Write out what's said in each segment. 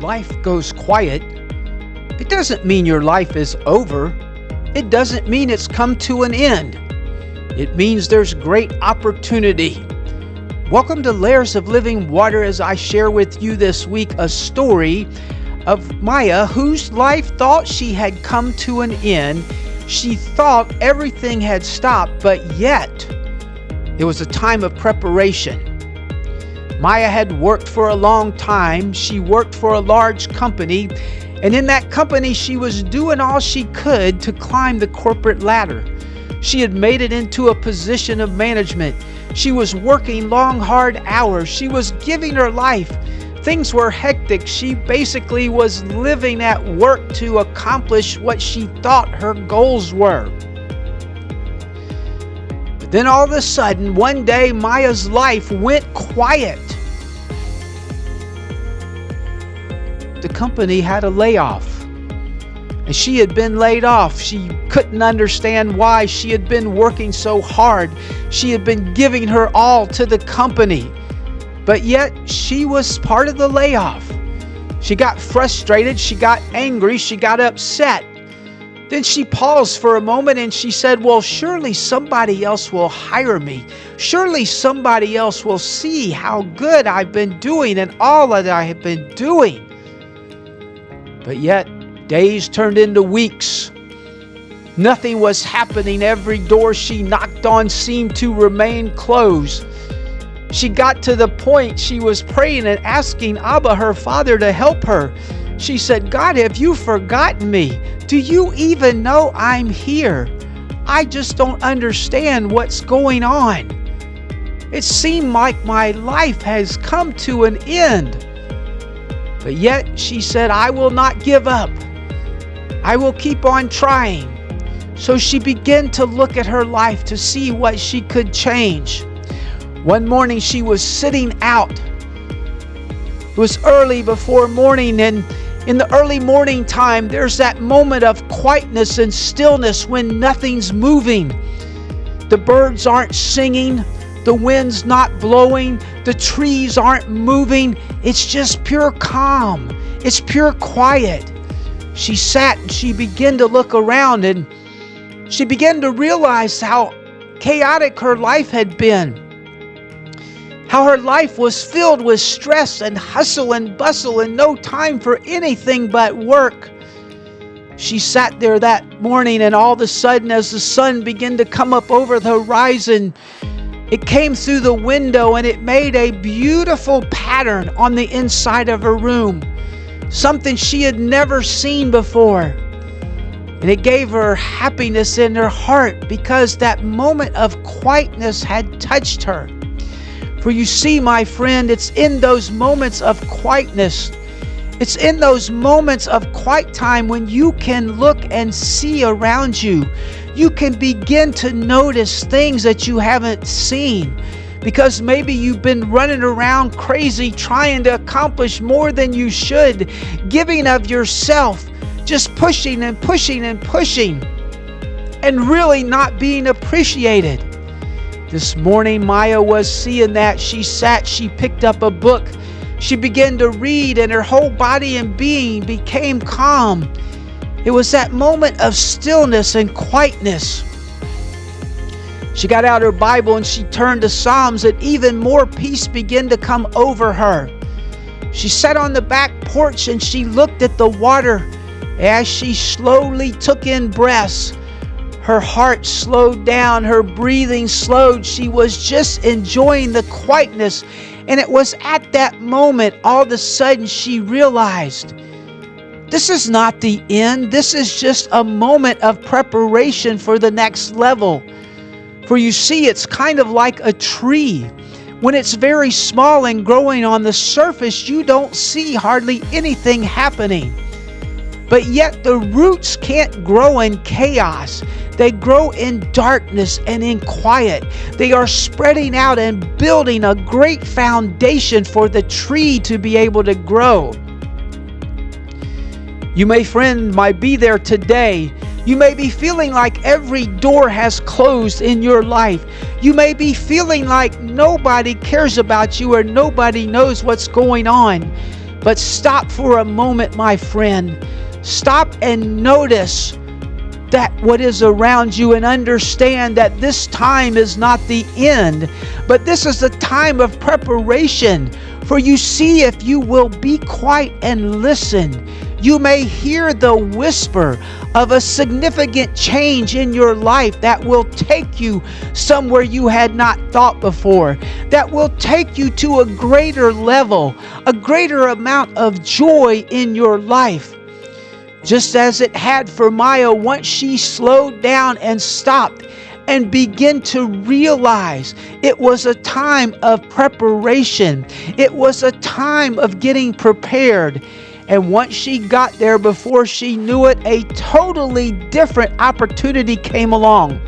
life goes quiet, it doesn't mean your life is over. It doesn't mean it's come to an end. It means there's great opportunity. Welcome to Layers of Living Water as I share with you this week a story of Maya, whose life thought she had come to an end. She thought everything had stopped, but yet it was a time of preparation. Maya had worked for a long time. She worked for a large company, and in that company she was doing all she could to climb the corporate ladder. She had made it into a position of management. She was working long, hard hours. She was giving her life. Things were hectic. She basically was living at work to accomplish what she thought her goals were. But then all of a sudden, one day, Maya's life went quiet. The company had a layoff, and she had been laid off. She couldn't understand why. She had been working so hard. She had been giving her all to the company, but yet she was part of the layoff. She got frustrated. She got angry. She got upset. Then she paused for a moment and she said, well, surely somebody else will hire me. Surely somebody else will see how good I've been doing and all that I have been doing. But yet, days turned into weeks. Nothing was happening. Every door she knocked on seemed to remain closed. She got to the point she was praying and asking Abba, her father, to help her. She said, God, have you forgotten me? Do you even know I'm here? I just don't understand what's going on. It seemed like my life has come to an end. But yet she said, I will not give up. I will keep on trying. So she began to look at her life to see what she could change. One morning she was sitting out. It was early before morning, and in the early morning time, there's that moment of quietness and stillness when nothing's moving. The birds aren't singing. The wind's not blowing. The trees aren't moving. It's just pure calm. It's pure quiet. She sat and she began to look around, and she began to realize how chaotic her life had been. How her life was filled with stress and hustle and bustle and no time for anything but work. She sat there that morning, and all of a sudden, as the sun began to come up over the horizon, it came through the window and it made a beautiful pattern on the inside of her room. Something she had never seen before. And it gave her happiness in her heart because that moment of quietness had touched her. For you see, my friend, it's in those moments of quietness. It's in those moments of quiet time when you can look and see around you. You can begin to notice things that you haven't seen. Because maybe you've been running around crazy trying to accomplish more than you should. Giving of yourself. Just pushing and pushing and pushing. And really not being appreciated. This morning, Maya was seeing that. She sat, she picked up a book. She began to read, and her whole body and being became calm. It was that moment of stillness and quietness. She got out her Bible and she turned to Psalms, and even more peace began to come over her. She sat on the back porch and she looked at the water as she slowly took in breaths. Her heart slowed down, her breathing slowed. She was just enjoying the quietness. And it was at that moment, all of a sudden, she realized, this is not the end. This is just a moment of preparation for the next level. For you see, it's kind of like a tree. When it's very small and growing on the surface, you don't see hardly anything happening. But yet the roots can't grow in chaos. They grow in darkness and in quiet. They are spreading out and building a great foundation for the tree to be able to grow. You might be there today. You may be feeling like every door has closed in your life. You may be feeling like nobody cares about you or nobody knows what's going on. But stop for a moment, my friend. Stop and notice that what is around you, and understand that this time is not the end, but this is a time of preparation. For you see, if you will be quiet and listen, you may hear the whisper of a significant change in your life that will take you somewhere you had not thought before, that will take you to a greater level, a greater amount of joy in your life. Just as it had for Maya once she slowed down and stopped and began to realize it was a time of preparation. It was a time of getting prepared. And once she got there, before she knew it, a totally different opportunity came along.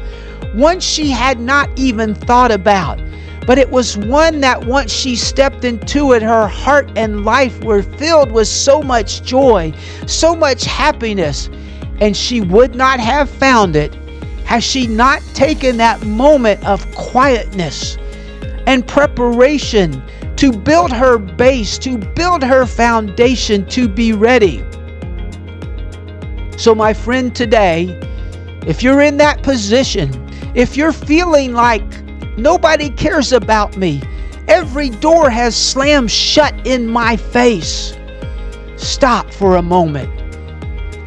One she had not even thought about. But it was one that once she stepped into it, her heart and life were filled with so much joy, so much happiness. And she would not have found it had she not taken that moment of quietness and preparation to build her base, to build her foundation, to be ready. So my friend, today, if you're in that position, if you're feeling like nobody cares about me, every door has slammed shut in my face, stop for a moment.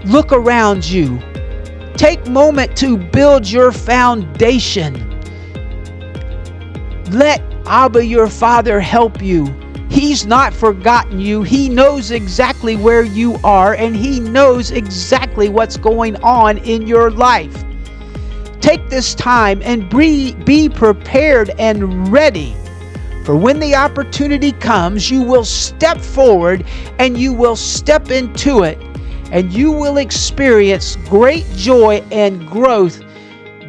Look around you. Take a moment to build your foundation. Let Abba, your Father, help you. He's not forgotten you. He knows exactly where you are, and He knows exactly what's going on in your life. Take this time and be prepared and ready. For when the opportunity comes, you will step forward and you will step into it, and you will experience great joy and growth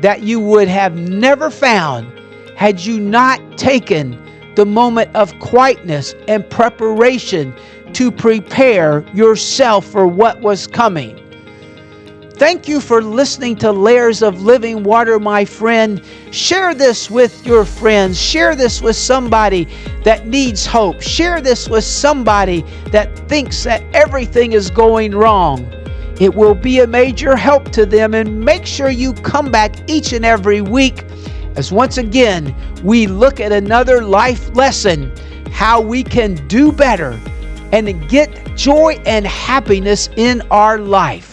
that you would have never found had you not taken the moment of quietness and preparation to prepare yourself for what was coming. Thank you for listening to Layers of Living Water, my friend. Share this with your friends. Share this with somebody that needs hope. Share this with somebody that thinks that everything is going wrong. It will be a major help to them, and make sure you come back each and every week as once again we look at another life lesson, how we can do better and get joy and happiness in our life.